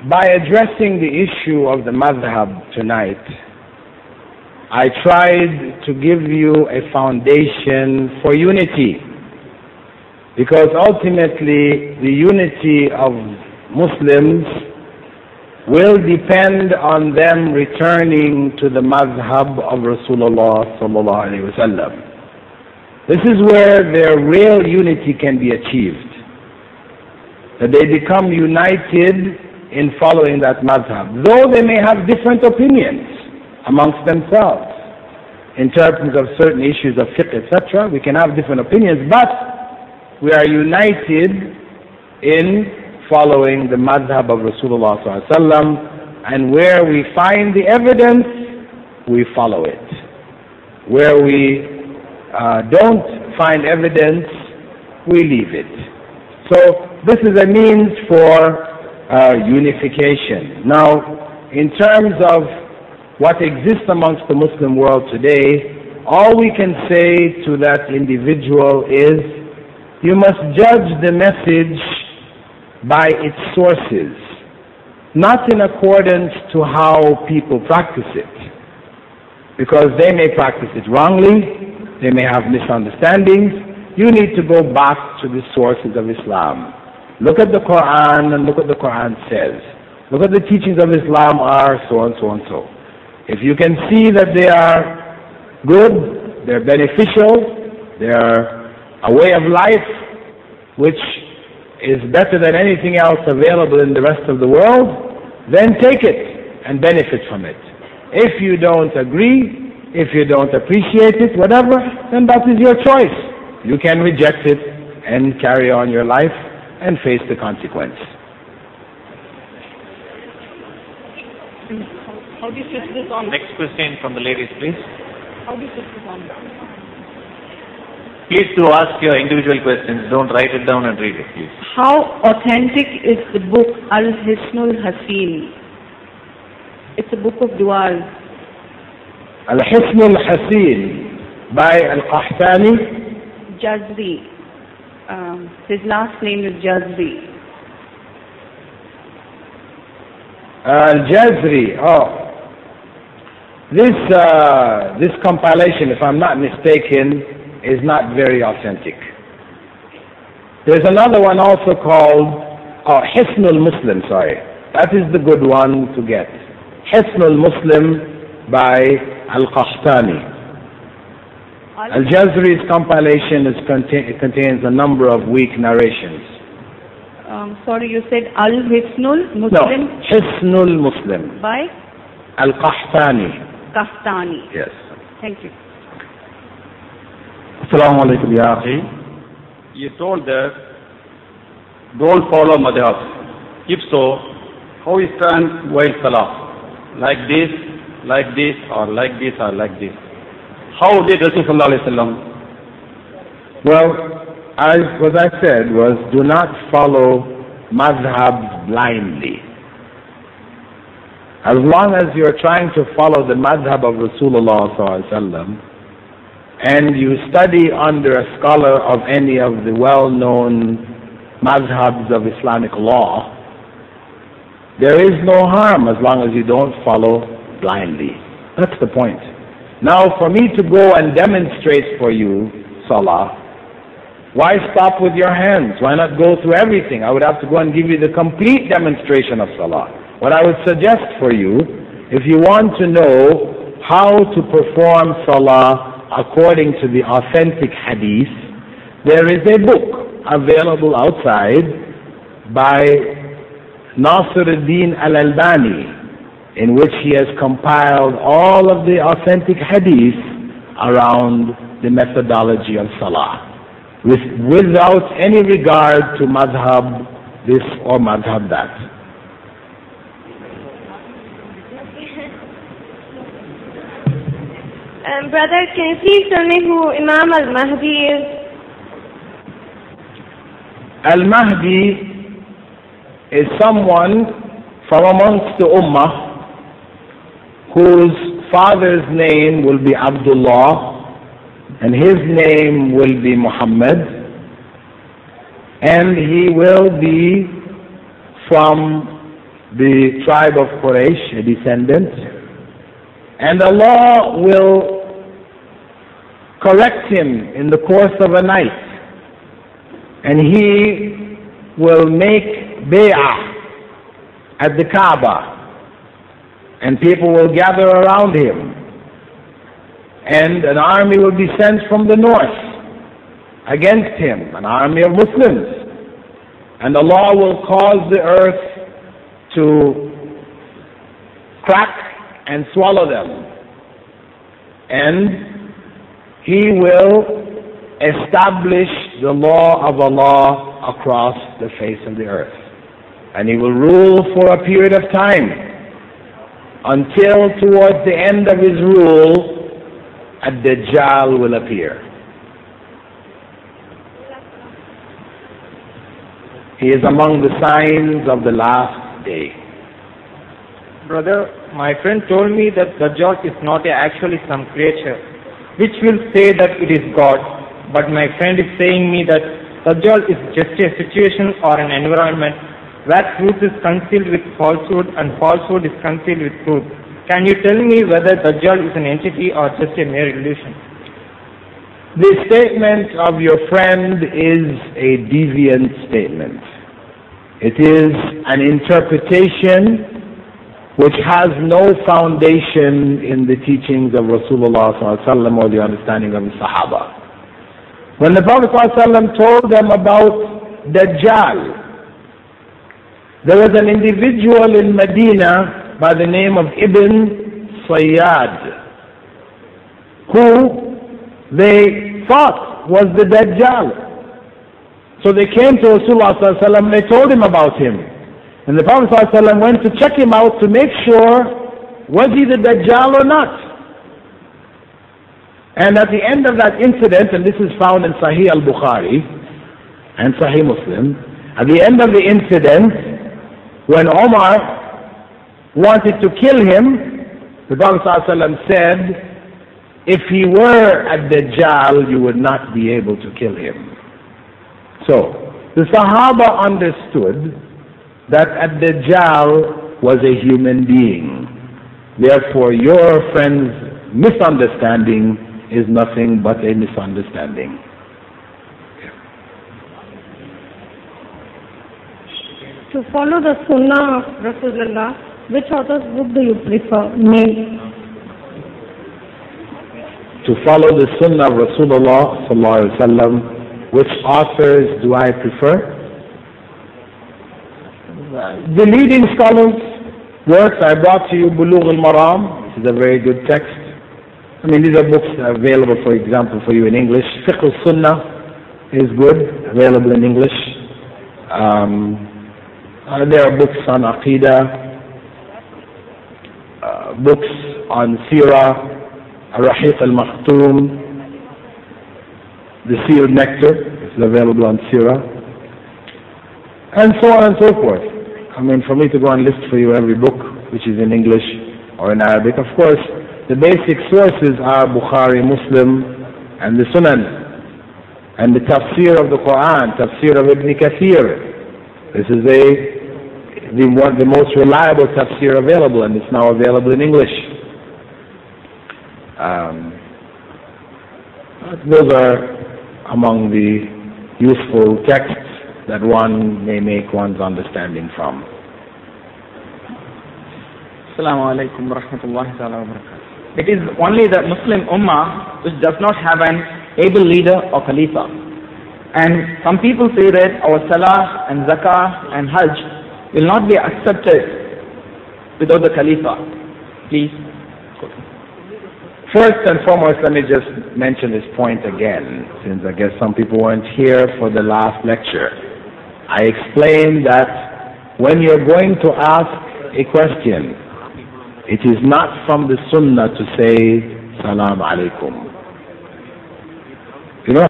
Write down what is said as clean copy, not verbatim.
By addressing the issue of the madhab tonight, I tried to give you a foundation for unity, because ultimately the unity of Muslims will depend on them returning to the madhab of Rasulullah sallallahu alaihi wasallam. This is where their real unity can be achieved, that they become united in following that madhab, though they may have different opinions amongst themselves in terms of certain issues of fiqh, etc. We can have different opinions, but we are united in following the madhab of Rasulullah sallallahu alaihi wasallam, and where we find the evidence, we follow it. Where we don't find evidence, we leave it. So this is a means for unification. Now, in terms of what exists amongst the Muslim world today, all we can say to that individual is, you must judge the message by its sources, not in accordance to how people practice it, because they may practice it wrongly, they may have misunderstandings. You need to go back to the sources of Islam. Look at the Quran and look what the Quran says. Look at the teachings of Islam are so and so and so. If you can see that they are good, they're beneficial, they're a way of life which is better than anything else available in the rest of the world, then take it and benefit from it. If you don't agree, if you don't appreciate it, whatever, then that is your choice. You can reject it and carry on your life and face the consequence. How do you switch this on? Next question from the ladies, please. How do you switch this on? Please do ask your individual questions. Don't write it down and read it, please. How authentic is the book Al-Hisnul Hasin? It's a book of du'as. Al-Hisnul Hasin by Al-Qahtani. Jazri. His last name is Jazri. Al-Jazri. Oh. This compilation, if I'm not mistaken, is not very authentic. There's another one also called Hisnul Muslim, sorry. That is the good one to get. Hisnul Muslim by Al-Qahtani. Al-Jazri's compilation contains a number of weak narrations. Sorry, you said Al-Hisnul Muslim? No, Hisnul Muslim. By? Al-Qahtani. Qahtani. Yes. Thank you. Assalaamu alaikum, ya akhi. You told that don't follow madhab. If so, how you stand while salah? Like this, or like this, or like this? How did Rasulullah sallallahu alaihi wasallam? Well, what I said was, do not follow madhabs blindly. As long as you're trying to follow the madhab of Rasulullah sallallahu alaihi wasallam, and you study under a scholar of any of the well-known madhabs of Islamic law, there is no harm as long as you don't follow blindly. That's the point. Now, for me to go and demonstrate for you salah, why stop with your hands? Why not go through everything? I would have to go and give you the complete demonstration of salah. What I would suggest for you, if you want to know how to perform salah according to the authentic hadith, there is a book available outside by Nasiruddin al-Albani, in which he has compiled all of the authentic hadith around the methodology of salah, without any regard to madhab this or madhab that. Brother, can you please tell me who Imam al-Mahdi is? Al-Mahdi is someone from amongst the Ummah whose father's name will be Abdullah and his name will be Muhammad, and he will be from the tribe of Quraysh, a descendant, and Allah will correct him in the course of a night, and he will make bay'ah at the Kaaba, and people will gather around him, and an army will be sent from the north against him, an army of Muslims, and Allah will cause the earth to crack and swallow them, and He will establish the law of Allah across the face of the earth, and He will rule for a period of time until towards the end of His rule Ad-Dajjal will appear. He is among the signs of the last day. Brother, my friend told me that Dajjal is not actually some creature which will say that it is God, but my friend is saying me that Dajjal is just a situation or an environment where truth is concealed with falsehood and falsehood is concealed with truth. Can you tell me whether Dajjal is an entity or just a mere illusion? The statement of your friend is a deviant statement. It is an interpretation which has no foundation in the teachings of Rasulullah ﷺ or the understanding of the Sahaba. When the Prophet ﷺ told them about Dajjal, there was an individual in Medina by the name of Ibn Sayyad, who they thought was the Dajjal. So they came to Rasulullah ﷺ and they told him about him. And the Prophet ﷺ went to check him out to make sure, was he the Dajjal or not? And at the end of that incident, and this is found in Sahih al-Bukhari and Sahih Muslim, at the end of the incident, when Omar wanted to kill him, the Prophet ﷺ said, if he were a Dajjal, you would not be able to kill him. So, the Sahaba understood that Ad-Dajjal was a human being. Therefore, your friend's misunderstanding is nothing but a misunderstanding. To follow the Sunnah of Rasulullah, which author's book do you prefer? Name. To follow the Sunnah of Rasulullah sallallahu alaihi wasallam, which authors do I prefer? The leading scholars' works, I brought to you Bulugh al-Maram, which is a very good text. I mean, these are books available, for example, for you in English. Fiqh al-Sunnah is good, available in English. There are books on Aqidah, books on Sirah, Ar-Rahiq al-Makhtoom, the Sealed Nectar, is available on Sirah, and so on and so forth. I mean, for me to go and list for you every book which is in English or in Arabic, of course, the basic sources are Bukhari, Muslim, and the Sunan, and the tafsir of the Quran, tafsir of Ibn Kathir. This is the most reliable tafsir available, and it's now available in English. Those are among the useful texts that one may make one's understanding from. Assalaamu alaikum wa rahmatullahi wa barakatuh. It is only the Muslim Ummah which does not have an able leader or Khalifa. And some people say that our Salah and Zakah and Hajj will not be accepted without the Khalifa. Please. First and foremost, let me just mention this point again, since I guess some people weren't here for the last lecture. I explained that when you're going to ask a question, it is not from the Sunnah to say, Assalaamu alaikum. You know,